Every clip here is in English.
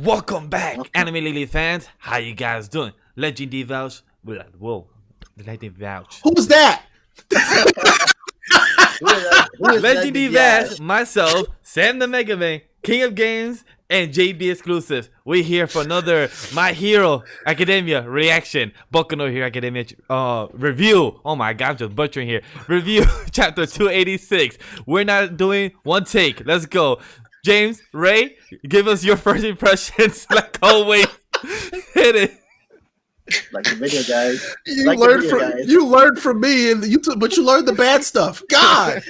Welcome back, Anime Lily fans. How you guys doing? LegendDVash. Whoa, LegendDVash. Who's that? LegendDVash, myself, SamTheMangaMan, King of Games, and JBXclusive. We're here for another My Hero Academia reaction. Boku no Hero Academia review. Oh my god, I'm just butchering here. Review chapter 286. We're not doing one take. Let's go. James, Ray, give us your first impressions. Like always, hit it. Like the video, guys. You learned from me, and but you learned the bad stuff. God.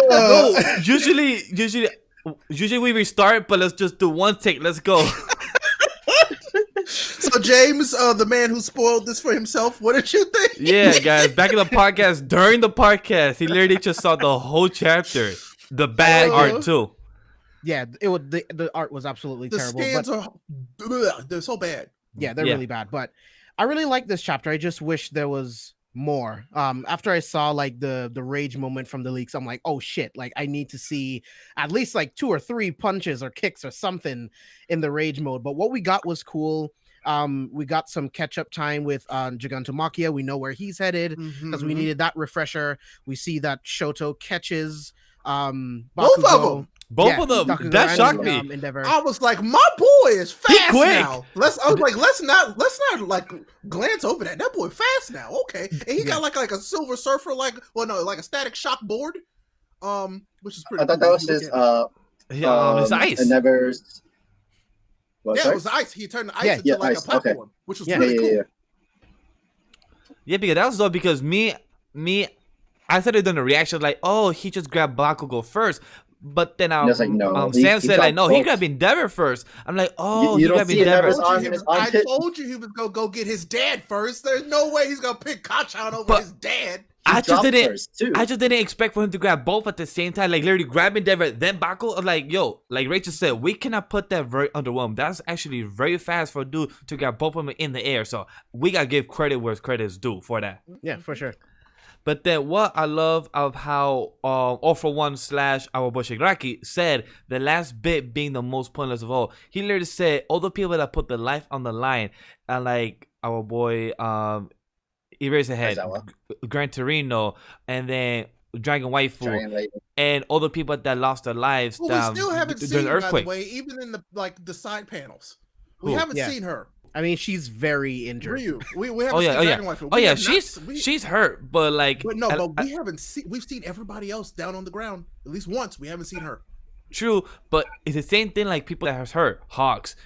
No, usually we restart, but let's just do one take. Let's go. So James, the man who spoiled this for himself, what did you think? Yeah, guys, back in the podcast, during the podcast, he literally just saw the whole chapter, the bad art too. Yeah, the art was absolutely terrible. The scans they're so bad. Yeah, they're really bad. But I really like this chapter. I just wish there was more. After I saw like the rage moment from the leaks, I'm like, oh shit! Like I need to see at least like 2 or 3 punches or kicks or something in the rage mode. But what we got was cool. We got some catch-up time with Gigantomachia. We know where he's headed because we needed that refresher. We see that Shoto catches Bakugo. Both of them. Both of them. Bakugo That and, shocked me. Endeavor. I was like, my boy is fast quick. now. Let's not like glance over that. That boy fast now. Okay, and he got like a Silver Surfer, like a Static Shock board, which is pretty. I thought that was his ice. Endeavor's. Yeah, it was ice. He turned the ice into like a platform, which was really cool. Yeah, because that was dope. Because me, I started doing a reaction like, oh, he just grabbed Bakugo first. But then Sam said like, no, he grabbed Endeavor first. I'm like, oh, you he grabbed Endeavor. I told you he was gonna go get his dad first. There's no way he's gonna pick Kachan over his dad. I just didn't expect for him to grab both at the same time, like literally grab Endeavor, then Bakugo. I'm like, yo, like Rachel said, we cannot put that very underwhelmed. That's actually very fast for a dude to grab both of them in the air. So we gotta give credit where credit is due for that. Yeah, for sure. But then what I love of how All For One / our Boshigaraki said the last bit being the most pointless of all. He literally said all the people that put their life on the line, and like our boy Eraserhead, Gran Torino, and then Dragon Waifu, and all the people that lost their lives. We still haven't seen her, by the way, even in the side panels. We haven't seen her. I mean, she's very injured. We haven't seen Dragon Waifu. Oh yeah, she's hurt, but like, but we haven't seen. We've seen everybody else down on the ground at least once. We haven't seen her. True, but it's the same thing. Like people that has hurt, Hawks,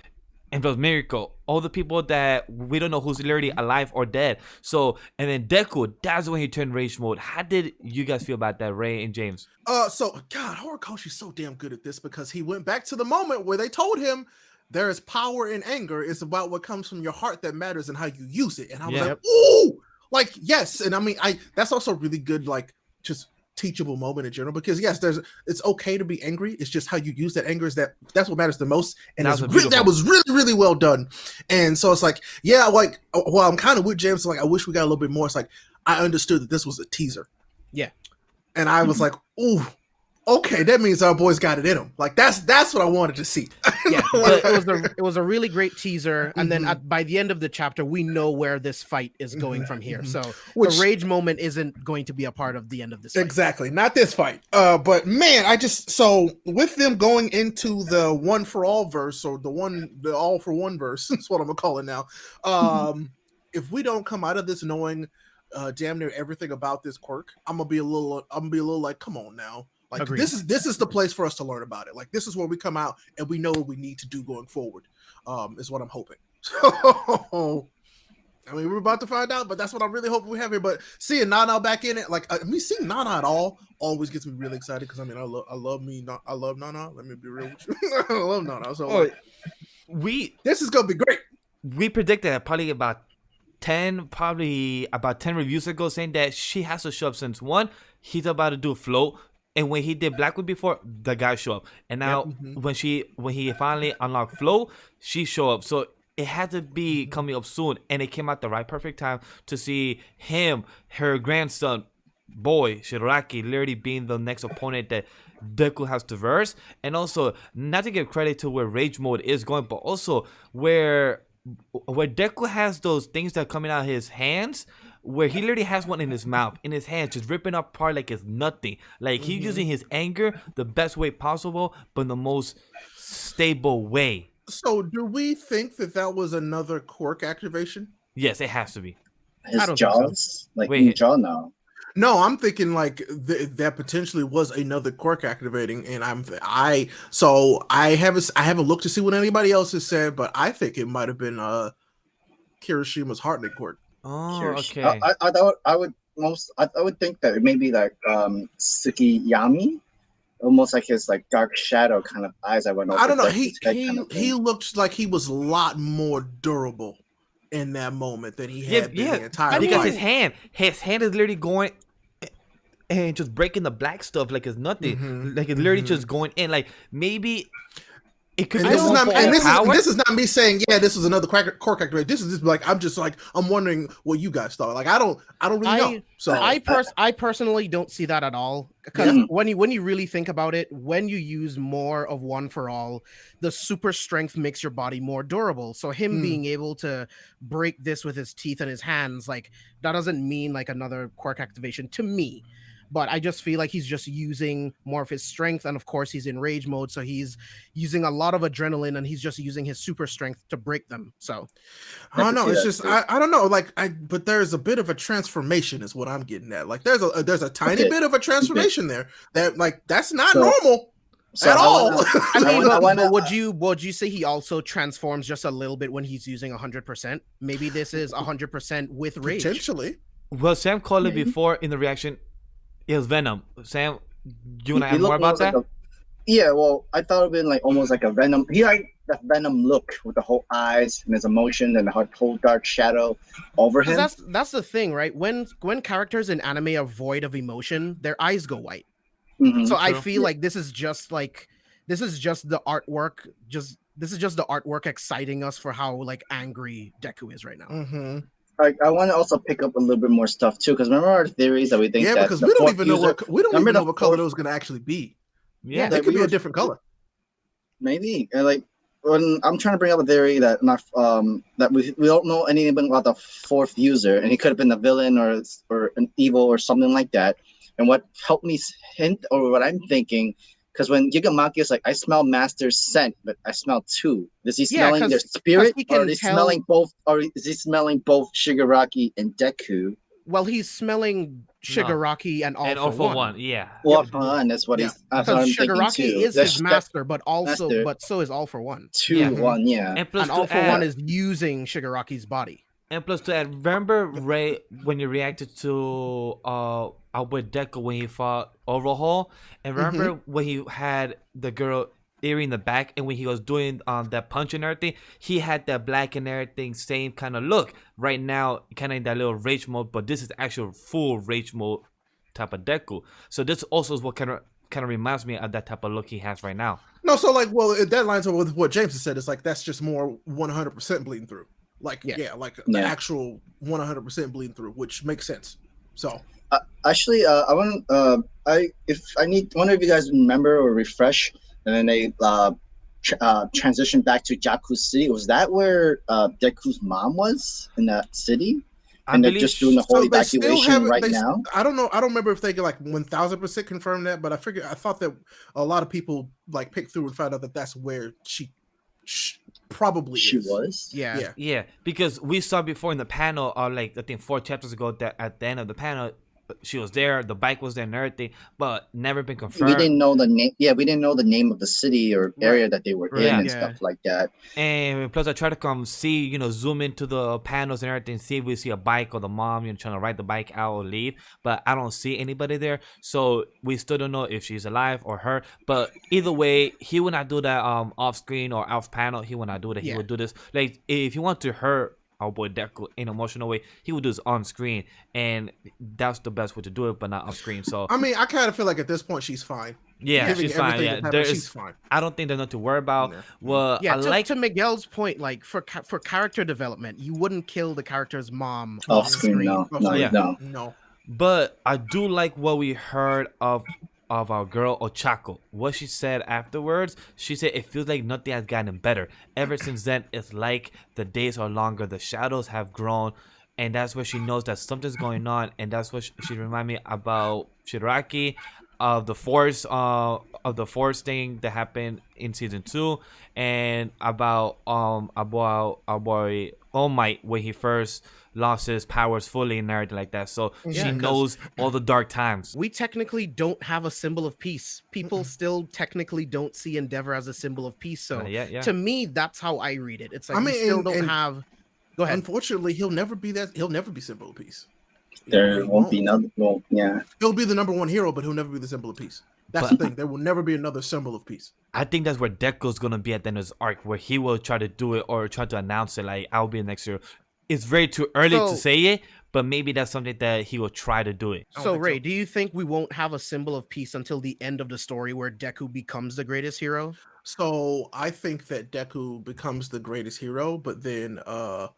and those Miracle, all the people that we don't know who's literally alive or dead. So, and then Deku, that's when he turned rage mode. How did you guys feel about that, Ray and James? So God, Horikoshi's so damn good at this because he went back to the moment where they told him. There is power in anger. It's about what comes from your heart that matters and how you use it. And I was like, ooh, like, yes. And I mean, that's also really good, like, just teachable moment in general. Because yes, it's okay to be angry. It's just how you use that anger that's what matters the most. And that was really, really well done. And so it's like, yeah, like, well, I'm kind of with James. Like, I wish we got a little bit more. It's like, I understood that this was a teaser. Yeah. And I was like, ooh. Okay, that means our boys got it in them. Like that's what I wanted to see. Yeah, it was a really great teaser, and then by the end of the chapter, we know where this fight is going from here. So the rage moment isn't going to be a part of the end of this fight. Exactly, not this fight. But man, so with them going into the One for All verse or the All for One verse, that's what I'm gonna call it now. If we don't come out of this knowing damn near everything about this quirk, I'm gonna be a little like, come on now. Like Agreed. This is the place for us to learn about it. Like this is where we come out and we know what we need to do going forward. Is what I'm hoping. So I mean, we're about to find out, but that's what I'm really hoping we have here. But seeing Nana back in it, like seeing Nana at all always gets me really excited because I mean I love Nana. Let me be real with you. I love Nana. So this is gonna be great. We predicted probably about 10 reviews ago saying that she has to show up since one, he's about to do float. And when he did Blackwood before, the guy show up. And now when he finally unlocked Flow, she show up. So it had to be coming up soon. And it came at the right perfect time to see him, her grandson, boy Shigaraki literally being the next opponent that Deku has to verse, and also not to give credit to where Rage Mode is going, but also where Deku has those things that are coming out of his hands, where he literally has one in his mouth, in his hands, just ripping up apart like it's nothing. Like he's using his anger the best way possible, but in the most stable way. So, do we think that was another quirk activation? Yes, it has to be. His I don't think jaws, like Wait. jaw now. No, I'm thinking like that potentially was another quirk activating, and I haven't looked to see what anybody else has said, but I think it might have been Kirishima's Heartnut quirk. Oh, Kirish. okay. I thought I would think that it may be like Tsukiyami, almost like his like dark shadow kind of eyes. I went over. I don't know. Deku's head kind of He thing. looked like he was a lot more durable in that moment than he had been the entire because fight. his hand is literally going and just breaking the black stuff like it's nothing. Mhm, Like it's literally just going in. Like maybe it could And be this is not. more And power. this is not me saying, yeah, this is another quirk activate. This is just like I'm wondering what you guys thought. Like I don't really know. So I personally don't see that at all, because when you really think about it, when you use more of One for All, the super strength makes your body more durable. So him being able to break this with his teeth and his hands, like that doesn't mean like another quirk activation to me. But I just feel like he's just using more of his strength, and of course he's in rage mode, so he's using a lot of adrenaline, and he's just using his super strength to break them. So I don't know. It's just I don't know. Like but there's a bit of a transformation, is what I'm getting at. Like there's a tiny bit of a transformation there that like that's not normal at all. I mean, wanna- but would you say he also transforms just a little bit when he's using 100%? Maybe this is 100% with rage. Potentially. Well, Sam called it before in the reaction. It was Venom. Sam, you want to add more about that? Yeah, well, I thought it'd been like almost like a Venom. He like that Venom look with the whole eyes and his emotion and the whole dark shadow over him. That's the thing, right? When characters in anime are void of emotion, their eyes go white. Mhm. So I feel like this is just the artwork. This is just the artwork exciting us for how like angry Deku is right now. Mm-hmm. Like, I want to also pick up a little bit more stuff too, because remember our theories that we think that because we don't even know what color it it was going to actually be. Yeah, It could be a different color. Maybe. And like when I'm trying to bring up a theory that that we don't know anything about the fourth user, and he could have been a villain or an evil or something like that. And what helped me hint, or what I'm thinking, because when Gigamaki is like, I smell Master's scent, but I smell two. Is he smelling their spirit, or is he smelling both? Or is he smelling both Shigaraki and Deku? Well, he's smelling Shigaraki and All for One. Yeah. All for One. That's what he's. That's what I'm thinking Shigaraki too. is his master, but so is All for One. 2-1, yeah. And plus, And All for One is using Shigaraki's body. And plus to add, remember Ray when you reacted to with Deku when he fought Overhaul, and remember when he had the girl Eri in the back, and when he was doing that punch and everything, he had that black and everything same kind of look. Right now, kind of in that little rage mode, but this is actual full rage mode type of Deku. So this also is what kind of reminds me of that type of look he has right now. No, so like, well, that lines up with what James has said. It's like that's just more 100% bleeding through. Like, the actual 100% bleeding through, which makes sense. So, actually, I want if I need one of you guys remember or refresh, and then they transition back to Jakku City. Was that where Deku's mom was in that city? And they're just doing the whole evacuation now. I don't know. I don't remember if they could like 1000% confirm that, but I thought that a lot of people like picked through and found out that that's where she probably was. Yeah, because we saw before in the panel, like I think 4 chapters ago, that at the end of the panel she was there, the bike was there and everything, but never been confirmed. We didn't know the name. Yeah, we didn't know the name of the city or area that they were in and stuff like that. And plus, I try to come see, zoom into the panels and everything, see if we see a bike or the mom, trying to ride the bike out or leave. But I don't see anybody there, so we still don't know if she's alive or her. But either way, he would not do that off screen or off panel. He would not do that. He would do this like if he want to hurt our boy Deku in an emotional way, he would do this on screen, and that's the best way to do it, but not off screen. So I mean, I kind of feel like at this point she's fine. Yeah, she's fine. Yeah, she's fine. I don't think there's nothing to worry about. Yeah. Well, to Miguel's point, like for character development, you wouldn't kill the character's mom off screen. No. But I do like what we heard of our girl Ochako. What she said afterwards, she said it feels like nothing has gotten better. Ever since then, it's like the days are longer, the shadows have grown, and that's where she knows that something's going on. And that's what she reminded me about Shiraki, of the force thing that happened in season 2, and about our boy All Might when he first lost his powers fully and everything like that. So she knows all the dark times. We technically don't have a symbol of peace. People still technically don't see Endeavor as a symbol of peace. So to me, that's how I read it. It's like we still don't have. Go ahead. Unfortunately, he'll never be symbol of peace. There won't be another. Well, yeah. He'll be the number one hero, but he'll never be the symbol of peace. That's the thing. There will never be another symbol of peace. I think that's where Deku's gonna be at the end of his arc, where he will try to do it or try to announce it, like I'll be next year. It's very too early to say it, but maybe that's something that he will try to do it. So Ray, do you think we won't have a symbol of peace until the end of the story where Deku becomes the greatest hero? So I think that Deku becomes the greatest hero, but then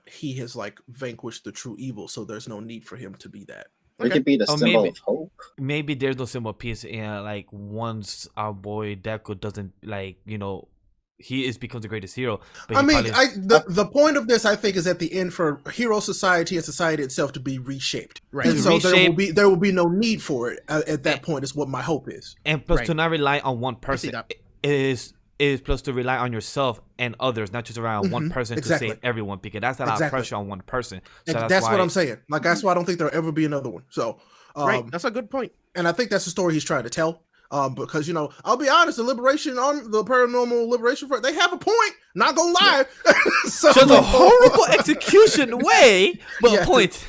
he has like vanquished the true evil, so there's no need for him to be that. It could be the symbol of hope. Maybe there's no symbol of peace, and like once our boy Deku doesn't he becomes the greatest hero. But the point of this, I think, is at the end for hero society and society itself to be reshaped. Right. And so there will be no need for it at that point. Is what my hope is. And plus to not rely on one person is plus to rely on yourself and others, not just rely on one person to save everyone, because that's a lot of pressure on one person. So that's what I'm saying. Like that's why I don't think there'll ever be another one. So that's a good point. And I think that's the story he's trying to tell. Because I'll be honest, the liberation on the paranormal liberation front, they have a point. Not gonna lie. So a horrible execution way, but a point.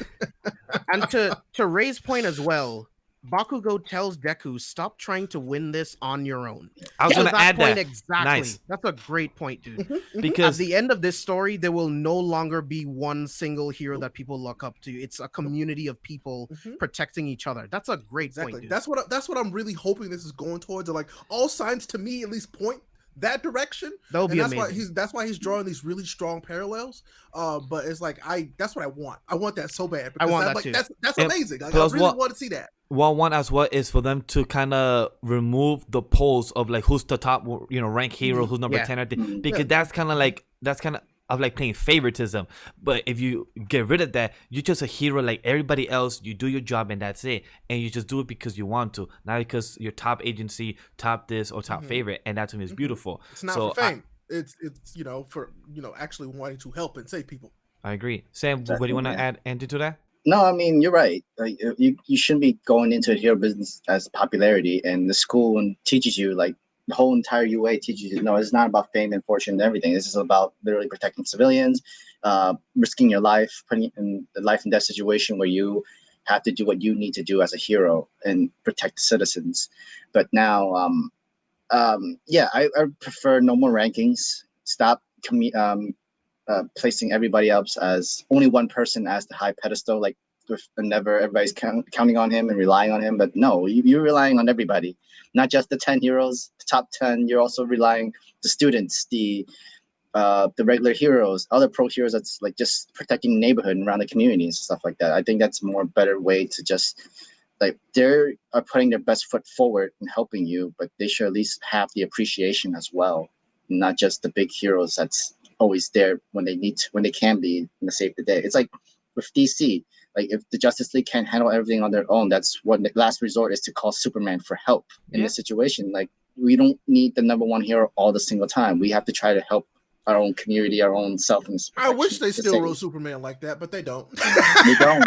And to Ray's point as well, Bakugo tells Deku, stop trying to win this on your own. I was going to add that. Exactly. Nice. That's a great point, dude. Because at the end of this story, there will no longer be one single hero that people look up to. It's a community of people protecting each other. That's a great point, dude. That's what I'm really hoping this is going towards. Like all signs to me at least point that direction. That'll be amazing. That's why he's drawing these really strong parallels. But it's like that's what I want. I want that so bad. I want that too. That's amazing. Like, I really want to see that. What I want as well is for them to kind of remove the polls of like who's the top, rank hero, who's number 10 or because that's kind of like playing favoritism. But if you get rid of that, you're just a hero like everybody else. You do your job and that's it, and you just do it because you want to, not because you're top agency, top this or top favorite. And that to me is beautiful. It's not for fame. It's for actually wanting to help and save people. I agree. Sam, what do you want to add to that? No, I mean, you're right. Like, you shouldn't be going into hero business as popularity, and the school teaches you, like, the whole entire UA teaches you, no, it's not about fame and fortune and everything. This is about literally protecting civilians, risking your life, putting in the life and death situation where you have to do what you need to do as a hero and protect the citizens. But now, I prefer no more rankings. Stop placing everybody else as only one person as the high pedestal, like with Endeavor, everybody's counting on him and relying on him. But no, you're relying on everybody, not just the 10 heroes, the top 10. You're also relying the students, the regular heroes, other pro heroes that's like just protecting the neighborhood and around the communities, stuff like that. I think that's a more better way to just like they are putting their best foot forward and helping you, but they should at least have the appreciation as well, not just the big heroes that's always there when they need to, when they can be in the save the day. It's like with DC, like if the Justice League can't handle everything on their own, that's what the last resort is, to call Superman for help in this situation. Like we don't need the number one hero all the single time. We have to try to help our own community, our own self. I wish they still wrote Superman like that, but they don't. They don't.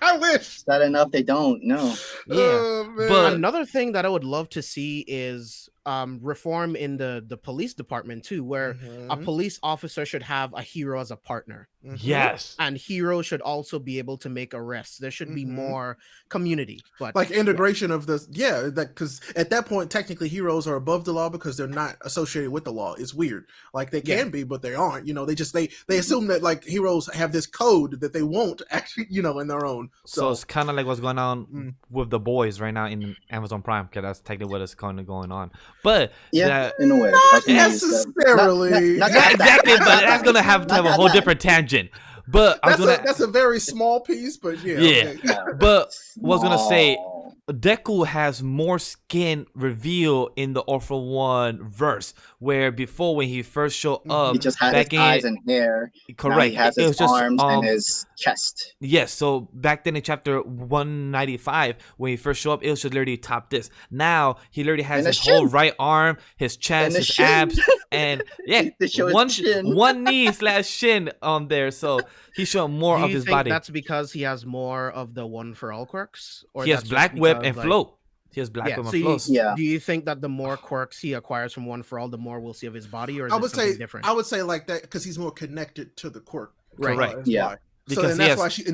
I wish. Is that enough? They don't. No. Yeah. But another thing that I would love to see is reform in the police department too, where a police officer should have a hero as a partner. Yes. And heroes should also be able to make arrests. There should be more community, but like integration of this. Yeah, that because at that point, technically heroes are above the law because they're not associated with the law. It's weird. Like they can be, but they aren't. They assume that like heroes have this code that they won't actually, in their own. So it's kind of like what's going on with The Boys right now in Amazon Prime, because that's technically what is kind of going on. But Yeah, that, in a way. Not necessarily. Not yeah, that bad. exactly. But that's gonna have to Not have a that whole bad. different tangent. But I was gonna, That's a very small piece, but yeah. Yeah. Okay. but what I was gonna say, Small. Deku has more skin reveal in the All for One verse, where before when he first showed up, He just had his back in eyes and hair. Now correct, he has it his was just arms and his chest. yes. So back then in chapter 195, when he first showed up, it was just literally top this. Now he literally has And his the whole shin. right arm, his chest, And the his shin. abs, and yeah, They show his one chin. one knee slash shin on there. So he showed more Do of you his think body. that's because he has more of the one for all quirks? Or He has that's just Black Whip because, and like- Float. He has Black Yeah, Whip so and Float. Yeah. do you think that the more quirks he acquires from one for all, the more we'll see of his body, or is I it would something say different? I would say like that because he's more connected to the quirk. Right. Correct. That's Yeah. why. Because So he and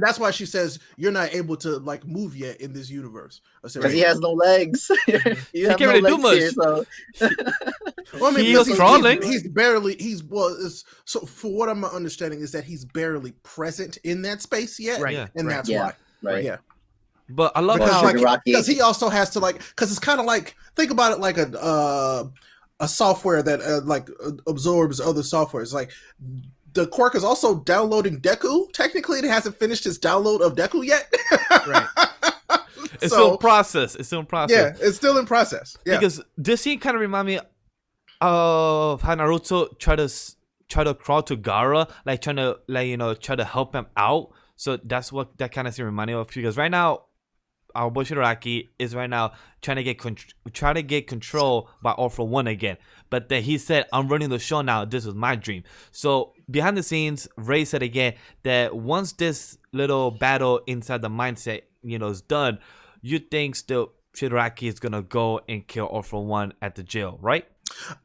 that's has- why she says you're not able to like move yet in this universe. Because he has no legs. You have can't no really do legs here, much. so Well, I mean, He because was crawling. He's so for what I'm understanding is that he's barely present in that space yet, Right. Yeah. and Right. that's Yeah. why. right. Yeah, But I love because how like Shigaraki- because he also has to like because it's kind of like think about it like a software that absorbs other software. It's like the Quark is also downloading Deku. Technically, it hasn't finished its download of Deku yet. Right. it's still in process. It's still in process. Yeah, it's still in process. Yeah. Because this scene kind of remind me of how Naruto try to crawl to Gaara, like trying to try to help him out. So that's what that kind of scene remind me of. Because right now, our boy Shigaraki is right now trying to get control by All for One again. But then he said, "I'm running the show now. This is my dream." So behind the scenes, Ray said again that once this little battle inside the mindset, is done, you think still Shigaraki is gonna go and kill All for One at the jail, right?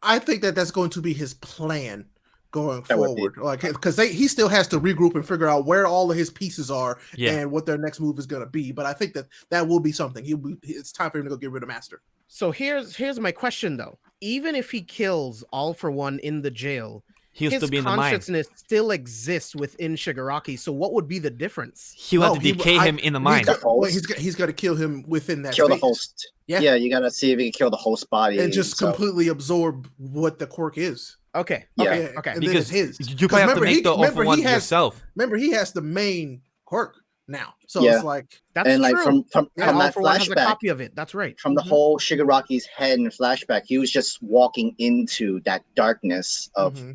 I think that that's going to be his plan going That would be- forward, like because he still has to regroup and figure out where all of his pieces are Yeah. and what their next move is going to be. But I think that will be something. It's time for him to go get rid of Master. So here's my question though. Even if he kills All for One in the jail, He'll his still be in the mind. consciousness still exists within Shigaraki. So what would be the difference? He will No, have to decay him in the He's mind. got, well, he's got to kill him within that Kill the space host. Yeah. Yeah, you gotta see if you can kill the host body. and just so- completely absorb what the quirk is. Okay. Yeah. Okay. Okay. And Because then it's his. you probably have to remember, make the All for remember One he has yourself. remember he has the main quirk now, so Yeah. it's like That's and like true. from Yeah, from All that for One has a flashback, copy of it. That's right. from the Mhm. whole Shigaraki's head in the flashback, he was just walking into that darkness of Mhm.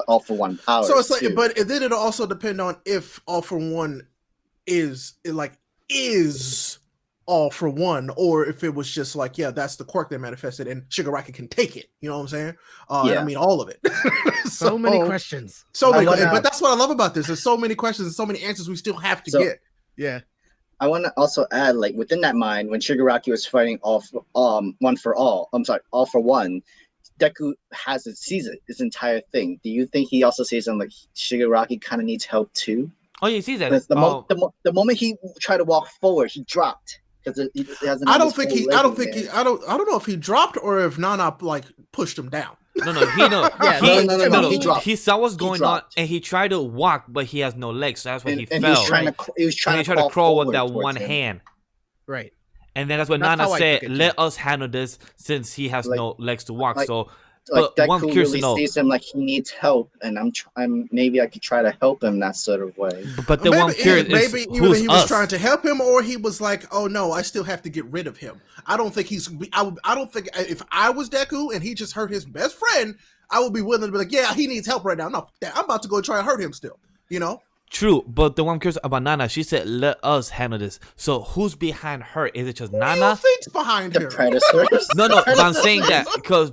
all for one power. so it's like, too. but then it'll also depend on if All for One is All for One, or if it was just like, yeah, that's the quirk that manifested, and Shigaraki can take it. You know what I'm saying? And Yeah. I mean all of it. So many questions. So I many, wanna- but that's what I love about this. There's so many questions and so many answers we still have to So- get. Yeah. I want to also add, like within that mind, when Shigaraki was fighting all for one, Deku sees it, this entire thing. Do you think he also sees something like Shigaraki kind of needs help too? Oh, you see that? Because the moment he tried to walk forward, he dropped because it hasn't. I don't know if he dropped or if Nana like pushed him down. No, he no. Yeah, no, he dropped. He saw what's going on, dropped. and he tried to walk, but he has no legs, so that's why he And fell. he was trying And he to tried to crawl with that forward one towards him. hand. Right. And then that's what That's Nana how I said, took it, let too. us handle this since he has Like- no legs to walk. like- So, Like but one Deku curious to really know, sees him like he needs help, and I'm maybe I could try to help him that sort of way. but the one curious is maybe either who's he was us? trying to help him or he was like, oh no, I still have to get rid of him. I don't think I don't think if I was Deku and he just hurt his best friend, I would be willing to be like, yeah, he needs help right now. No, I'm about to go try to hurt him still. You know? True, but the one I'm curious about Nana, she said, let us handle this. So who's behind her? Is it just Who do you Nana? think's behind The him? Predators. No, but I'm saying that because,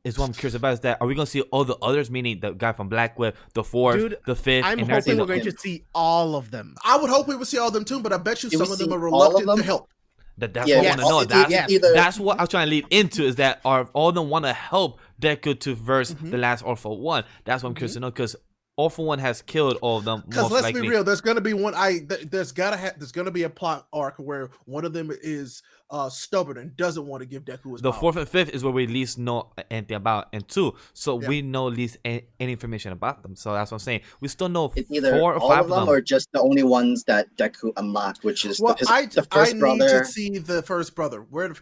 is what I'm curious about is that are we gonna see all the others, meaning the guy from Black Whip, the fourth, Dude, the fifth, I'm and hoping everything? we're going to see all of them. I would hope we would see all of them too, but I bet you Do we some of them see are all of reluctant to them? help. That's Yeah, what I yes. want to know. That's yes. either That's what I was trying to lead into is that are all of them want to help Deku to verse Mm-hmm. the last All for One. That's what I'm curious to know because All for One has killed all of them. Because Most let's likely. be real, there's gonna be one. There's gonna be a plot arc where one of them is stubborn and doesn't want to give Deku his The power. fourth and fifth is where we at least know anything about, and two, so Yeah. we know at least any information about them. So that's what I'm saying. We still know it's either 4 or all 5 of them or just the only ones that Deku unlocked, which is Well, the I first need brother. to see the first brother. Where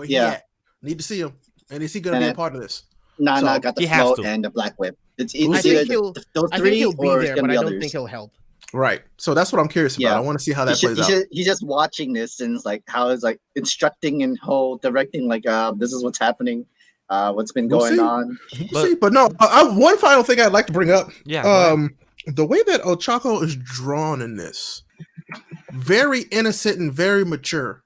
he Yeah. at? Need to see him. And is he going to be And a part of this? Nana So, got the he has float to. and the black whip. It's We'll either see. those I think three he'll be or it's there, gonna but be I don't others. think he'll help. Right. So that's what I'm curious about. Yeah. I want to see how that plays out. He's just watching this and it's like how it's like instructing and whole directing like this is what's happening, what's been We'll going see. on. We'll see. But no, one final thing I'd like to bring up. Yeah, go ahead. The way that Ochako is drawn in this, very innocent and very mature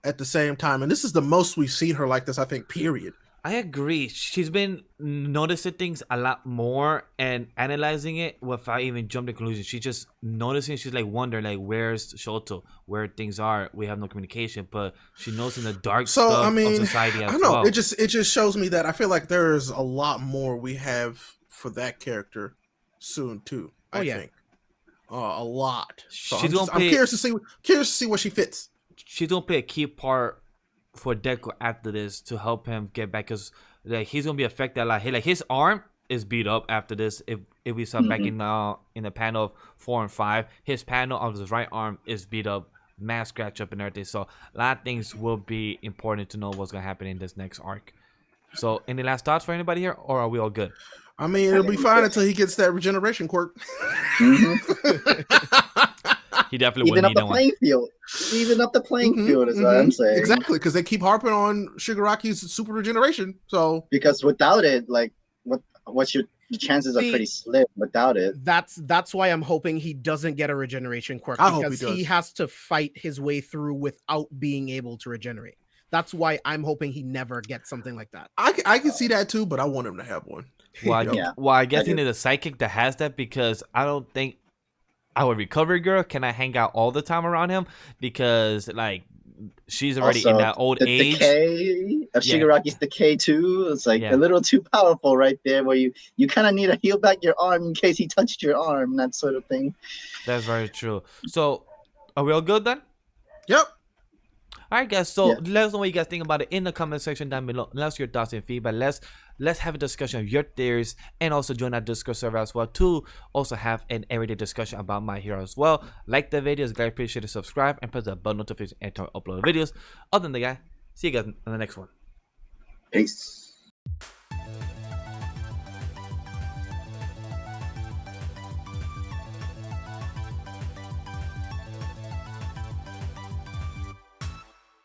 at the same time. And this is the most we've seen her like this, I think, period. I agree. She's been noticing things a lot more and analyzing it without even jumping to conclusions. She's just noticing. She's like wondering, like, where's Shoto? Where things are? We have no communication, but she knows in the dark stuff of society as I know well. it just shows me that I feel like there's a lot more we have for that character soon too. I think a lot. So I'm curious to see where she fits. She's gonna play a key part for Deku after this to help him get back, because like he's gonna be affected a lot. Like his arm is beat up after this. If we saw back in the panel of 4 and 5, his panel of his right arm is beat up, mass scratch up and everything. So a lot of things will be important to know what's gonna happen in this next arc. So any last thoughts for anybody here, or are we all good? I mean, it'll be fine until he gets that regeneration quirk. He definitely Even wouldn't up the playing field. Even up the playing field is what I'm saying. Exactly, because they keep harping on Shigaraki's super regeneration. So because without it, like what's your chances are pretty slim without it. That's why I'm hoping he doesn't get a regeneration quirk, because he has to fight his way through without being able to regenerate. That's why I'm hoping he never gets something like that. I can see that too, but I want him to have one. Well, I guess he needs a psychic that has that, because I don't think our recovery girl can I hang out all the time around him, because like she's already also, in that old the age. Decay of Shigaraki's decay too. It's like a little too powerful right there, where you kind of need to heal back your arm in case he touched your arm, that sort of thing. That's very true. So are we all good then? Yep. All right, guys. So let us know what you guys think about it in the comment section down below. Let us your thoughts and feedback. Let's have a discussion of your theories, and also join our Discord server as well to also have an everyday discussion about My Hero as well. Like the videos, guys. Appreciate it. Subscribe and press the bell notification and turn upload videos. Other than that, guys, see you guys in the next one. Peace.